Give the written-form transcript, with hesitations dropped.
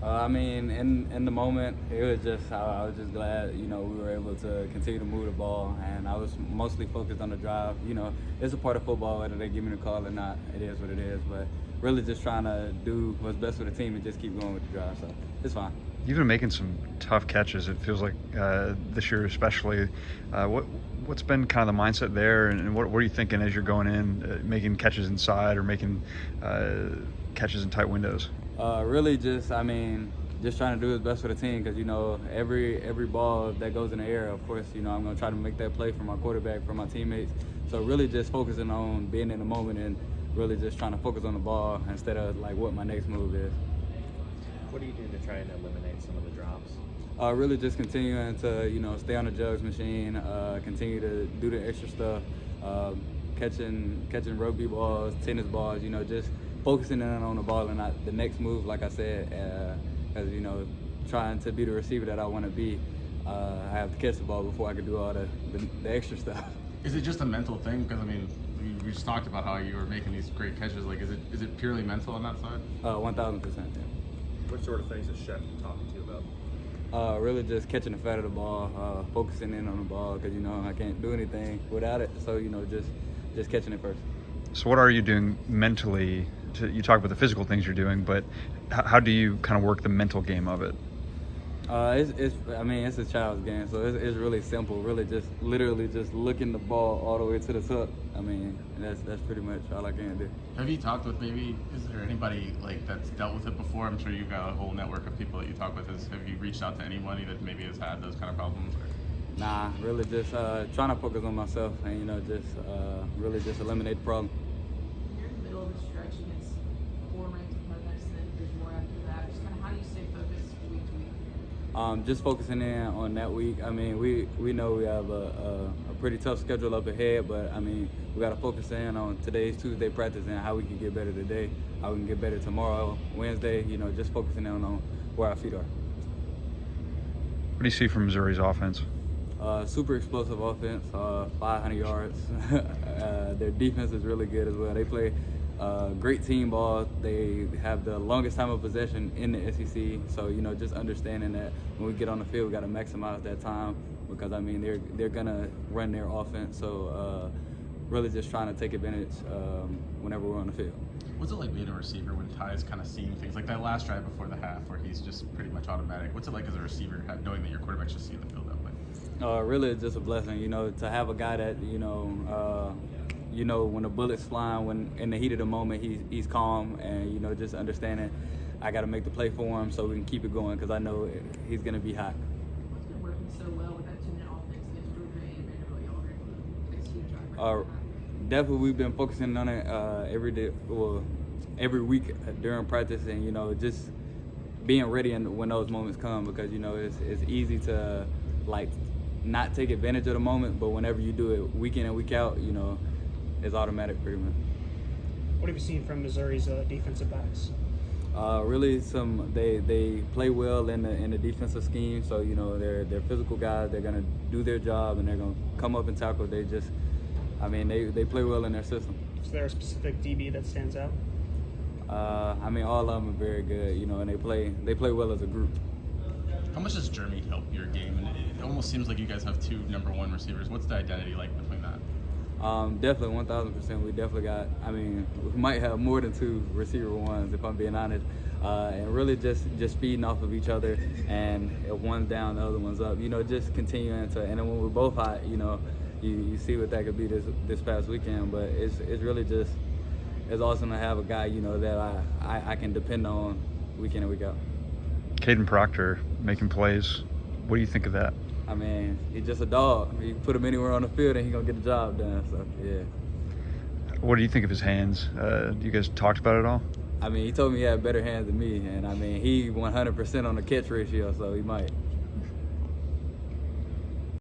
I mean, in the moment, it was just I was just glad, we were able to continue to move the ball, and I was mostly focused on the drive. It's a part of football, whether they give me the call or not. It is what it is, but really just trying to do what's best for the team and just keep going with the drive. So it's fine. You've been making some tough catches. It feels like this year especially. What's been kind of the mindset there, and what are you thinking as you're going in, making catches inside or making catches in tight windows? Really just trying to do what's best for the team, because every ball that goes in the air, of course, I'm going to try to make that play for my quarterback, for my teammates. So really just focusing on being in the moment and really just trying to focus on the ball instead of like what my next move is. What are you doing to try and eliminate some of the drops? Really just continuing to stay on the jugs machine, continue to do the extra stuff, catching rugby balls, tennis balls, just focusing in on the ball and not the next move, like I said, because trying to be the receiver that I want to be, I have to catch the ball before I can do all the extra stuff. Is it just a mental thing? Because we just talked about how you were making these great catches. Like, is it purely mental on that side? 1,000%. Yeah. What sort of things is Chef talking to you about? Really just catching the fat of the ball, focusing in on the ball, because I can't do anything without it. So just catching it first. So what are you doing mentally? You talk about the physical things you're doing, but how do you kind of work the mental game of it? It's a child's game, so it's really simple. Really, literally just looking the ball all the way to the top. That's pretty much all I can do. Have you talked with is there anybody like that's dealt with it before? I'm sure you've got a whole network of people that you talk with. Have you reached out to anybody that maybe has had those kind of problems? Nah, really just trying to focus on myself and really just eliminate the problem. You're in the middle of a stretch against 4 ranked opponents, and then there's more after that. Just kind of how do you stay focused week to week? Just focusing in on that week. We know we have a pretty tough schedule up ahead, but we got to focus in on today's Tuesday practice and how we can get better today, how we can get better tomorrow, Wednesday. Just focusing in on where our feet are. What do you see from Missouri's offense? Super explosive offense, 500 yards. Their defense is really good as well. They play great team ball. They have the longest time of possession in the SEC. So, just understanding that when we get on the field, we got to maximize that time, because, they're going to run their offense. So, really just trying to take advantage whenever we're on the field. What's it like being a receiver when Ty's kind of seeing things like that last drive before the half where he's just pretty much automatic? What's it like as a receiver knowing that your quarterback's just seeing the field that way? Really, it's just a blessing, to have a guy that, when the bullet's flying, when in the heat of the moment, he's calm, and, just understanding I got to make the play for him so we can keep it going, because I know he's going to be hot. What's been working so well with that 2-minute offense against Georgia and Vanderbilt? Y'all are it's huge right now. Definitely, we've been focusing on it every day, every week during practice, and just being ready when those moments come, because it's easy to not take advantage of the moment, but whenever you do it week in and week out, it's automatic pretty much. What have you seen from Missouri's defensive backs? Really, they play well in the defensive scheme. So they're physical guys. They're gonna do their job and they're gonna come up and tackle. They play well in their system. Is there a specific DB that stands out? All of them are very good. And they play well as a group. How much does Jeremy help your game? And it almost seems like you guys have 2 number 1 receivers. What's the identity like between that? Definitely 1,000%. We definitely got. We might have more than 2 receiver ones, if I'm being honest. And really just feeding off of each other. And if one's down, the other one's up. Just continuing to. And then when we're both hot, you see what that could be this past weekend. But it's really just it's awesome to have a guy that I can depend on week in and week out. Caden Proctor making plays. What do you think of that? He's just a dog. You put him anywhere on the field and he's going to get the job done. So, yeah. What do you think of his hands? You guys talked about it all? He told me he had better hands than me. And, he 100% on the catch ratio, so he might.